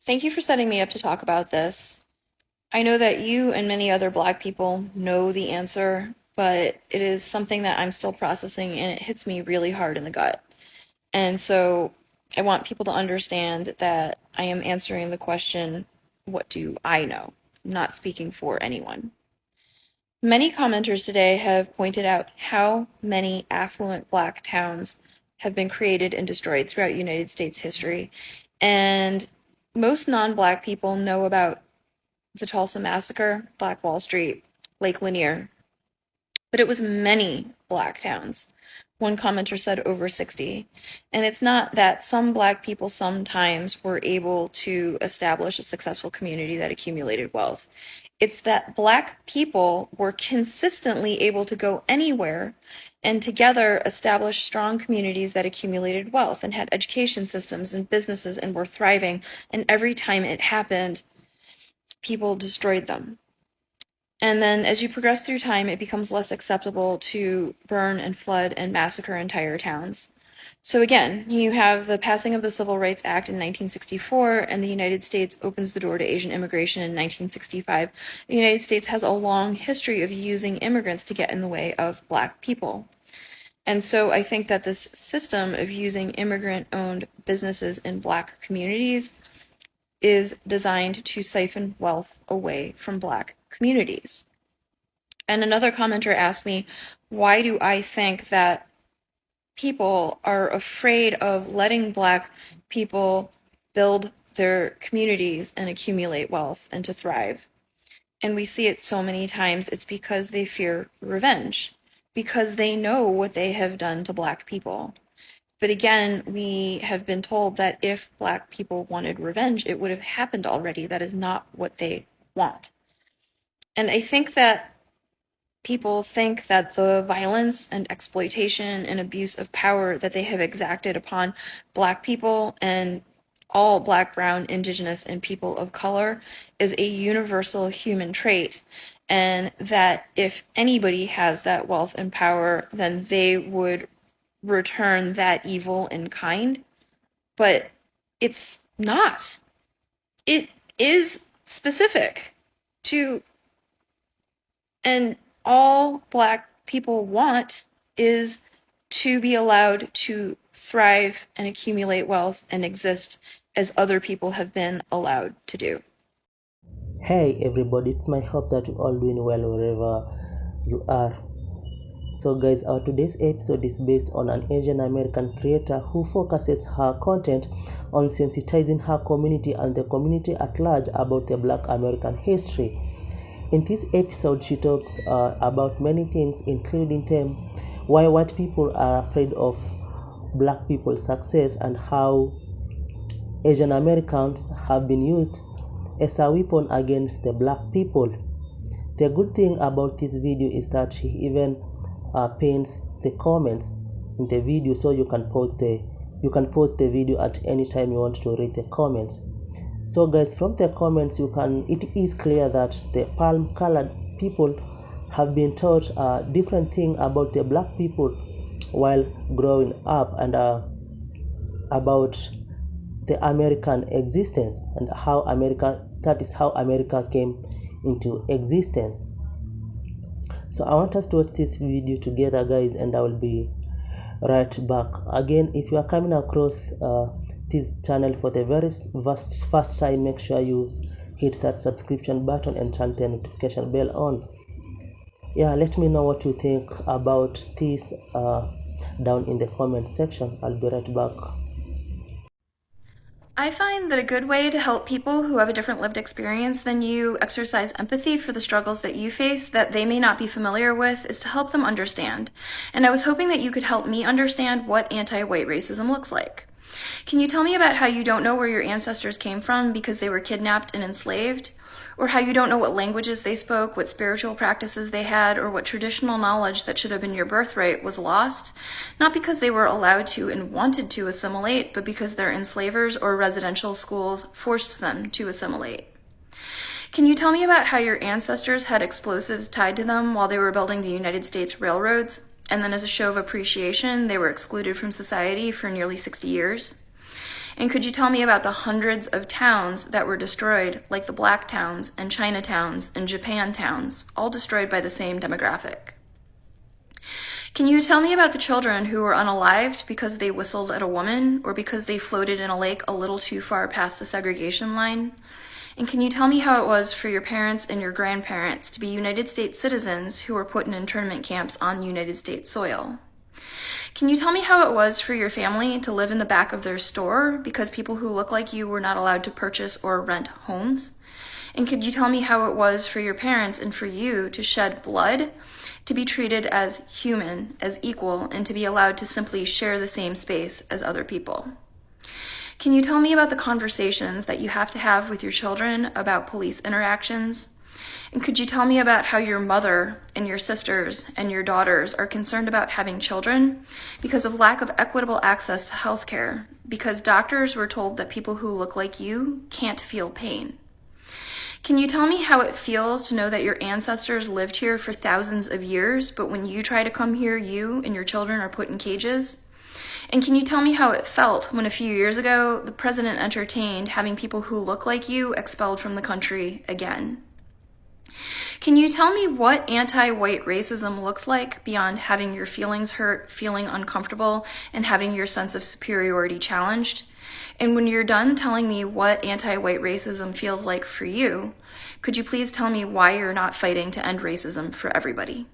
Thank you for setting me up to talk about this. I know that you and many other Black people know the answer, but it is something that I'm still processing and it hits me really hard in the gut. And so I want people to understand that I am answering the question, what do I know? I'm not speaking for anyone. Many commenters today have pointed out how many affluent Black towns have been created and destroyed throughout United States history. And most non-Black people know about the Tulsa Massacre, Black Wall Street, Lake Lanier, but it was many Black towns. One commenter said over 60. And it's not that some Black people sometimes were able to establish a successful community that accumulated wealth. It's that Black people were consistently able to go anywhere and together establish strong communities that accumulated wealth and had education systems and businesses and were thriving. And every time it happened, people destroyed them. And then as you progress through time, it becomes less acceptable to burn and flood and massacre entire towns. So again, you have the passing of the Civil Rights Act in 1964, and the United States opens the door to Asian immigration in 1965. The United States has a long history of using immigrants to get in the way of Black people. And so I think that this system of using immigrant-owned businesses in Black communities is designed to siphon wealth away from Black communities. And another commenter asked me, why do I think that people are afraid of letting Black people build their communities and accumulate wealth and to thrive? And we see it so many times. It's because they fear revenge, because they know what they have done to Black people. But again, we have been told that if Black people wanted revenge, it would have happened already. That is not what they want. And I think that people think that the violence and exploitation and abuse of power that they have exacted upon Black people and all Black, brown, indigenous, and people of color is a universal human trait. And that if anybody has that wealth and power, then they would return that evil in kind. But it's not. It is specific to, and all Black people want is to be allowed to thrive and accumulate wealth and exist as other people have been allowed to do. Hey everybody, it's my hope that you all doing well wherever you are. So guys, our today's episode is based on an Asian American creator who focuses her content on sensitizing her community and the community at large about the Black American history. In this episode, she talks about many things, including them why white people are afraid of Black people's success and how Asian Americans have been used as a weapon against the Black people. The good thing about this video is that she even paints the comments in the video, so you can pause the video at any time you want to read the comments. So guys, from the comments it is clear that the palm colored people have been taught a different thing about the Black people while growing up, and about the American existence and that is how America came into existence. So I want us to watch this video together, guys, and I will be right back. Again, if you are coming across this channel for the very first time, make sure you hit that subscription button and turn the notification bell on. Yeah, let me know what you think about this down in the comment section. I'll be right back. I find that a good way to help people who have a different lived experience than you exercise empathy for the struggles that you face that they may not be familiar with is to help them understand. And I was hoping that you could help me understand what anti-white racism looks like. Can you tell me about how you don't know where your ancestors came from because they were kidnapped and enslaved? Or how you don't know what languages they spoke, what spiritual practices they had, or what traditional knowledge that should have been your birthright was lost, not because they were allowed to and wanted to assimilate, but because their enslavers or residential schools forced them to assimilate? Can you tell me about how your ancestors had explosives tied to them while they were building the United States railroads, and then as a show of appreciation, they were excluded from society for nearly 60 years? And could you tell me about the hundreds of towns that were destroyed, like the black towns and China towns and Japan towns, all destroyed by the same demographic? Can you tell me about the children who were unalived because they whistled at a woman or because they floated in a lake a little too far past the segregation line? And can you tell me how it was for your parents and your grandparents to be United States citizens who were put in internment camps on United States soil? Can you tell me how it was for your family to live in the back of their store because people who look like you were not allowed to purchase or rent homes? And could you tell me how it was for your parents and for you to shed blood, to be treated as human, as equal, and to be allowed to simply share the same space as other people? Can you tell me about the conversations that you have to have with your children about police interactions? And could you tell me about how your mother and your sisters and your daughters are concerned about having children because of lack of equitable access to healthcare, because doctors were told that people who look like you can't feel pain? Can you tell me how it feels to know that your ancestors lived here for thousands of years, but when you try to come here, you and your children are put in cages? And can you tell me how it felt when a few years ago, the president entertained having people who look like you expelled from the country again? Can you tell me what anti-white racism looks like beyond having your feelings hurt, feeling uncomfortable, and having your sense of superiority challenged? And when you're done telling me what anti-white racism feels like for you, could you please tell me why you're not fighting to end racism for everybody?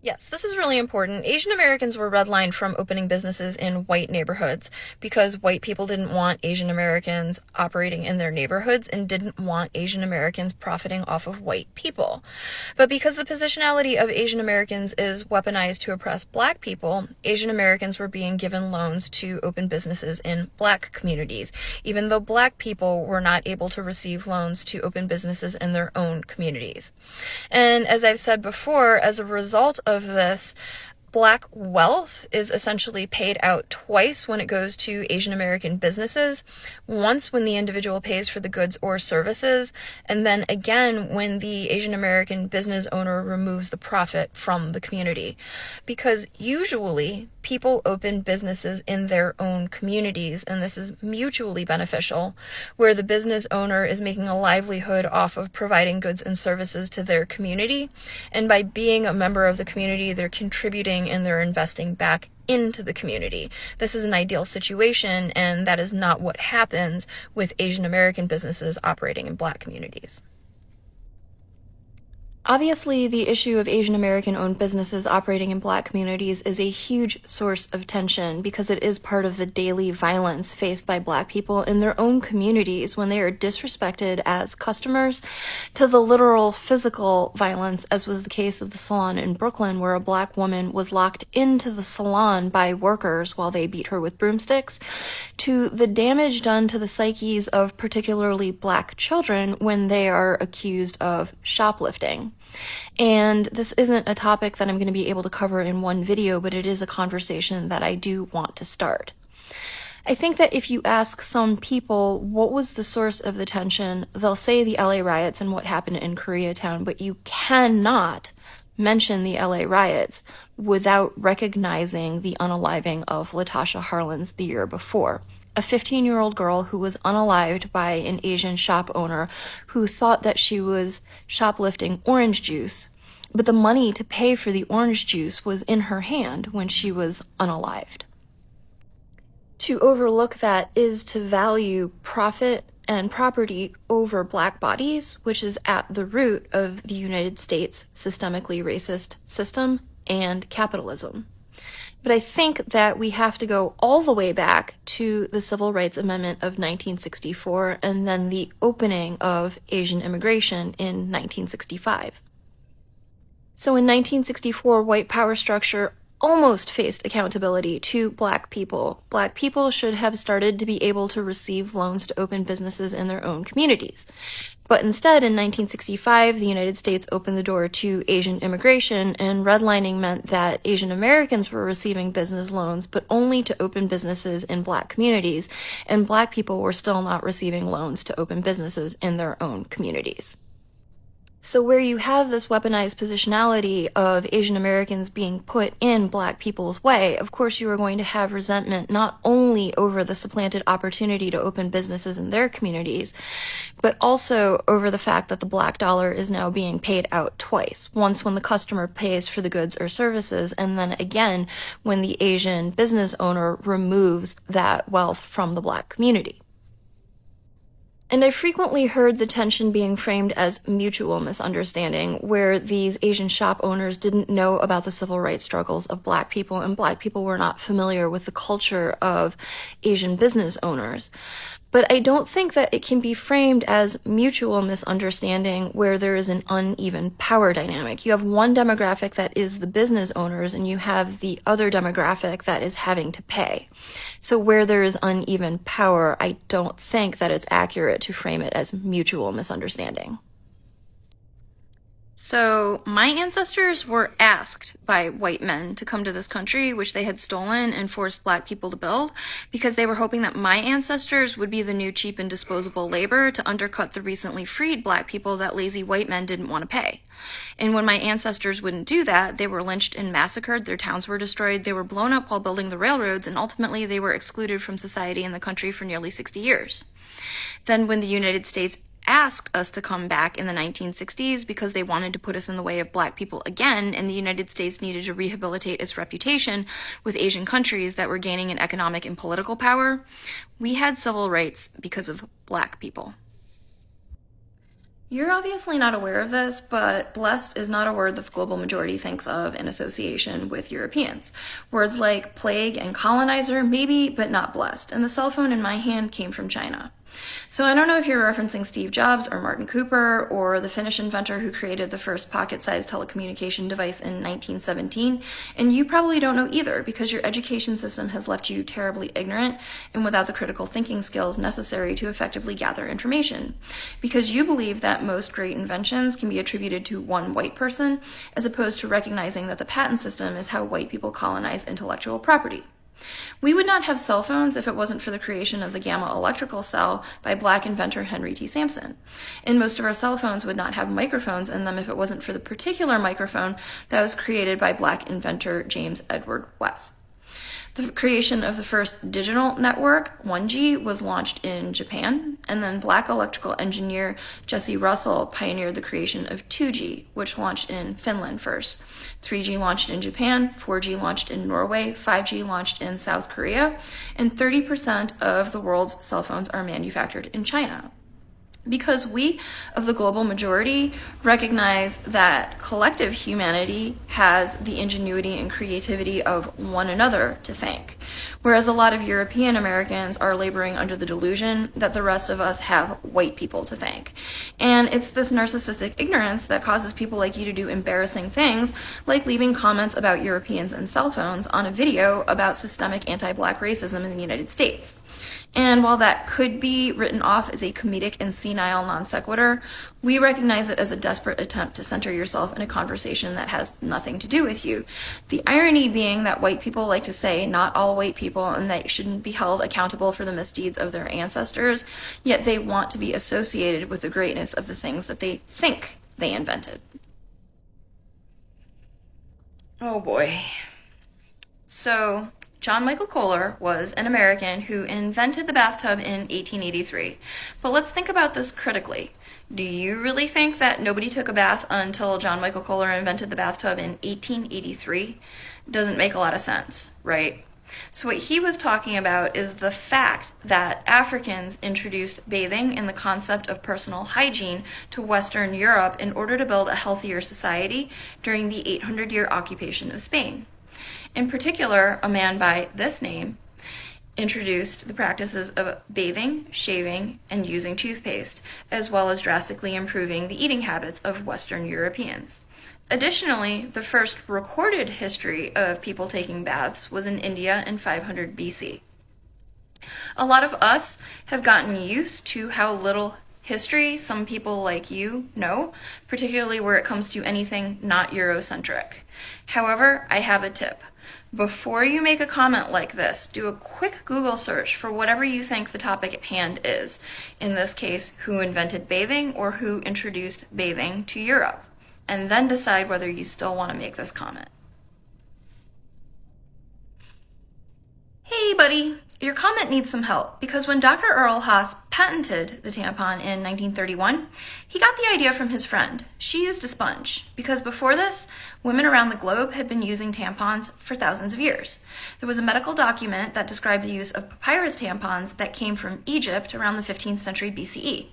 Yes, this is really important. Asian Americans were redlined from opening businesses in white neighborhoods because white people didn't want Asian Americans operating in their neighborhoods and didn't want Asian Americans profiting off of white people. But because the positionality of Asian Americans is weaponized to oppress black people, Asian Americans were being given loans to open businesses in black communities, even though black people were not able to receive loans to open businesses in their own communities. And as I've said before, as a result of this, black wealth is essentially paid out twice when it goes to Asian American businesses. Once when the individual pays for the goods or services, and then again when the Asian American business owner removes the profit from the community. Because usually people open businesses in their own communities, and this is mutually beneficial, where the business owner is making a livelihood off of providing goods and services to their community, and by being a member of the community, they're contributing and they're investing back into the community. This is an ideal situation, and that is not what happens with Asian American businesses operating in black communities. Obviously, the issue of Asian American-owned businesses operating in black communities is a huge source of tension because it is part of the daily violence faced by black people in their own communities when they are disrespected as customers, to the literal physical violence, as was the case of the salon in Brooklyn, where a black woman was locked into the salon by workers while they beat her with broomsticks, to the damage done to the psyches of particularly black children when they are accused of shoplifting. And this isn't a topic that I'm going to be able to cover in one video, but it is a conversation that I do want to start. I think that if you ask some people what was the source of the tension, they'll say the LA riots and what happened in Koreatown, but you cannot mention the LA riots without recognizing the unaliving of Latasha Harlins the year before. A 15-year-old girl who was unalived by an Asian shop owner who thought that she was shoplifting orange juice, but the money to pay for the orange juice was in her hand when she was unalived. To overlook that is to value profit and property over black bodies, which is at the root of the United States systemically racist system and capitalism. But I think that we have to go all the way back to the Civil Rights Amendment of 1964 and then the opening of Asian immigration in 1965. So in 1964, white power structure almost faced accountability to black people. Black people should have started to be able to receive loans to open businesses in their own communities. But instead, in 1965, the United States opened the door to Asian immigration, and redlining meant that Asian Americans were receiving business loans, but only to open businesses in black communities, and black people were still not receiving loans to open businesses in their own communities. So where you have this weaponized positionality of Asian Americans being put in Black people's way, of course you are going to have resentment not only over the supplanted opportunity to open businesses in their communities, but also over the fact that the Black dollar is now being paid out twice. Once when the customer pays for the goods or services, and then again when the Asian business owner removes that wealth from the Black community. And I frequently heard the tension being framed as mutual misunderstanding, where these Asian shop owners didn't know about the civil rights struggles of Black people, and Black people were not familiar with the culture of Asian business owners. But I don't think that it can be framed as mutual misunderstanding where there is an uneven power dynamic. You have one demographic that is the business owners, and you have the other demographic that is having to pay. So where there is uneven power, I don't think that it's accurate to frame it as mutual misunderstanding. So, my ancestors were asked by white men to come to this country, which they had stolen and forced Black people to build, because they were hoping that my ancestors would be the new cheap and disposable labor to undercut the recently freed Black people that lazy white men didn't want to pay. And when my ancestors wouldn't do that, they were lynched and massacred, their towns were destroyed, they were blown up while building the railroads, and ultimately they were excluded from society in the country for nearly 60 years. Then when the United States asked us to come back in the 1960s because they wanted to put us in the way of Black people again, and the United States needed to rehabilitate its reputation with Asian countries that were gaining in economic and political power, we had civil rights because of Black people. You're obviously not aware of this, but blessed is not a word that the global majority thinks of in association with Europeans. Words like plague and colonizer, maybe, but not blessed. And the cell phone in my hand came from China. So I don't know if you're referencing Steve Jobs or Martin Cooper or the Finnish inventor who created the first pocket-sized telecommunication device in 1917, and you probably don't know either because your education system has left you terribly ignorant and without the critical thinking skills necessary to effectively gather information. Because you believe that most great inventions can be attributed to one white person, as opposed to recognizing that the patent system is how white people colonize intellectual property. We would not have cell phones if it wasn't for the creation of the gamma electrical cell by Black inventor Henry T. Sampson. And most of our cell phones would not have microphones in them if it wasn't for the particular microphone that was created by Black inventor James Edward West. The creation of the first digital network, 1G, was launched in Japan, and then Black electrical engineer Jesse Russell pioneered the creation of 2G, which launched in Finland first. 3G launched in Japan, 4G launched in Norway, 5G launched in South Korea, and 30% of the world's cell phones are manufactured in China. Because we, of the global majority, recognize that collective humanity has the ingenuity and creativity of one another to thank, whereas a lot of European Americans are laboring under the delusion that the rest of us have white people to thank. And it's this narcissistic ignorance that causes people like you to do embarrassing things, like leaving comments about Europeans and cell phones on a video about systemic anti-Black racism in the United States. And while that could be written off as a comedic and senile non sequitur, we recognize it as a desperate attempt to center yourself in a conversation that has nothing to do with you. The irony being that white people like to say not all white people and they shouldn't be held accountable for the misdeeds of their ancestors, yet they want to be associated with the greatness of the things that they think they invented. Oh boy. So, John Michael Kohler was an American who invented the bathtub in 1883. But let's think about this critically. Do you really think that nobody took a bath until John Michael Kohler invented the bathtub in 1883? Doesn't make a lot of sense, right? So what he was talking about is the fact that Africans introduced bathing and the concept of personal hygiene to Western Europe in order to build a healthier society during the 800-year occupation of Spain. In particular, a man by this name introduced the practices of bathing, shaving, and using toothpaste, as well as drastically improving the eating habits of Western Europeans. Additionally, the first recorded history of people taking baths was in India in 500 BC. A lot of us have gotten used to how little history some people like you know, particularly where it comes to anything not Eurocentric. However, I have a tip. Before you make a comment like this, do a quick Google search for whatever you think the topic at hand is. In this case, who invented bathing or who introduced bathing to Europe, and then decide whether you still want to make this comment. Hey, buddy, your comment needs some help because when Dr. Earl Haas patented the tampon in 1931, he got the idea from his friend. She used a sponge because before this, women around the globe had been using tampons for thousands of years. There was a medical document that described the use of papyrus tampons that came from Egypt around the 15th century BCE.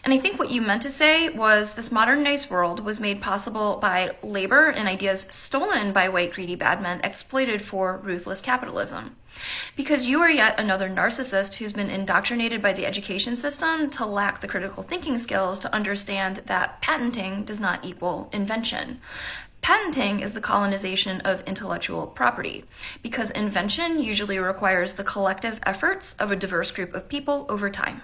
And I think what you meant to say was this modernized world was made possible by labor and ideas stolen by white greedy bad men exploited for ruthless capitalism. Because you are yet another narcissist who's been indoctrinated by the education system to lack the critical thinking skills to understand that patenting does not equal invention. Patenting is the colonization of intellectual property, because invention usually requires the collective efforts of a diverse group of people over time.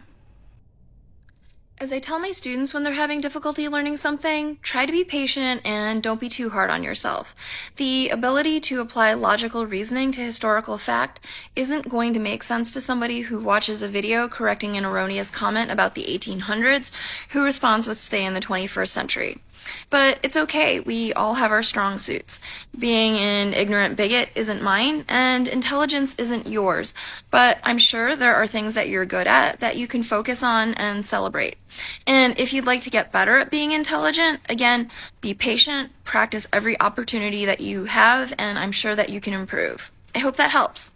As I tell my students when they're having difficulty learning something, try to be patient and don't be too hard on yourself. The ability to apply logical reasoning to historical fact isn't going to make sense to somebody who watches a video correcting an erroneous comment about the 1800s who responds with stay in the 21st century. But it's okay, we all have our strong suits. Being an ignorant bigot isn't mine, and intelligence isn't yours, but I'm sure there are things that you're good at that you can focus on and celebrate. And if you'd like to get better at being intelligent, again, be patient, practice every opportunity that you have, and I'm sure that you can improve. I hope that helps.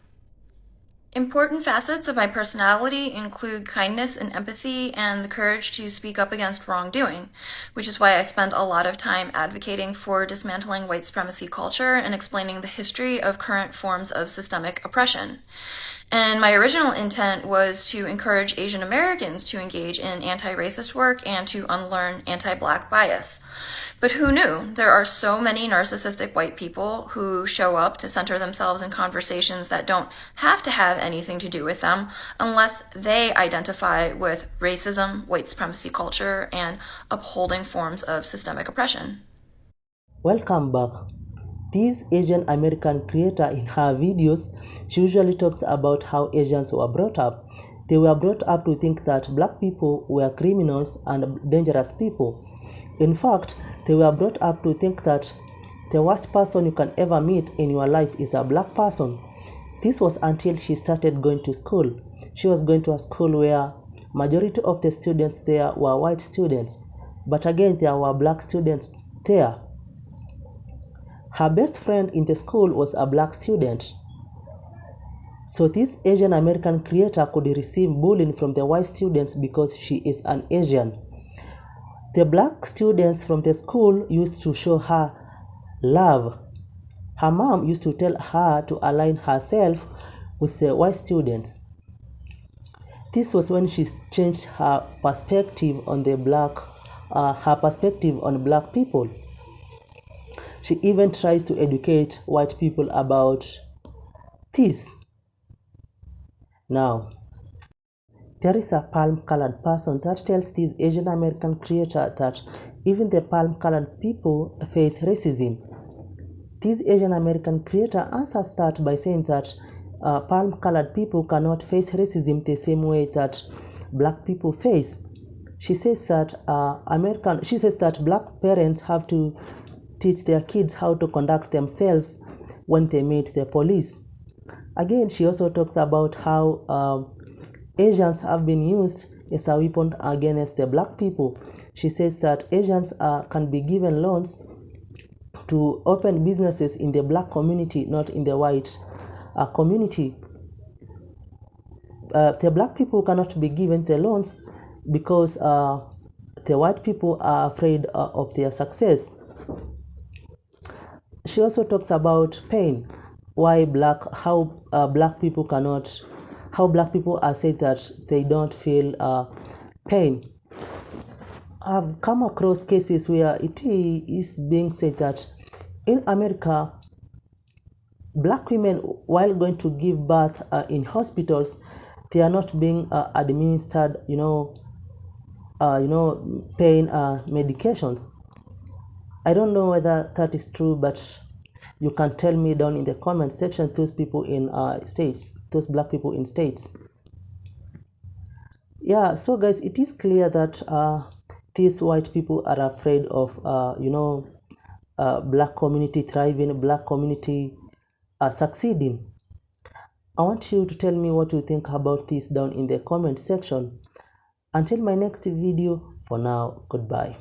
Important facets of my personality include kindness and empathy and the courage to speak up against wrongdoing, which is why I spend a lot of time advocating for dismantling white supremacy culture and explaining the history of current forms of systemic oppression. And my original intent was to encourage Asian Americans to engage in anti-racist work and to unlearn anti-Black bias. But who knew? There are so many narcissistic white people who show up to center themselves in conversations that don't have to have anything to do with them unless they identify with racism, white supremacy culture, and upholding forms of systemic oppression. Welcome back. This Asian American creator, in her videos, she usually talks about how Asians were brought up. They were brought up to think that black people were criminals and dangerous people. In fact, they were brought up to think that the worst person you can ever meet in your life is a black person. This was until she started going to school. She was going to a school where majority of the students there were white students, but again there were black students there. Her best friend in the school was a black student. So this Asian American creator could receive bullying from the white students because she is an Asian. The black students from the school used to show her love. Her mom used to tell her to align herself with the white students. This was when she changed her perspective on black people. She even tries to educate white people about this. Now, there is a palm-colored person that tells this Asian American creator that even the palm-colored people face racism. This Asian American creator answers that by saying that palm-colored people cannot face racism the same way that black people face. She says that black parents have to teach their kids how to conduct themselves when they meet the police. Again, she also talks about how Asians have been used as a weapon against the black people. She says that Asians can be given loans to open businesses in the black community, not in the white community. The black people cannot be given the loans because the white people are afraid of their success. She also talks about pain, how black people are said that they don't feel pain. I've come across cases where it is being said that in America, black women, while going to give birth in hospitals, they are not being administered, pain medications. I don't know whether that is true, but You can tell me down in the comment section, those people in states, those black people in states. Yeah, so guys, it is clear that these white people are afraid of black community thriving, black community succeeding. I want you to tell me what you think about this down in the comment section. Until my next video, for now, goodbye.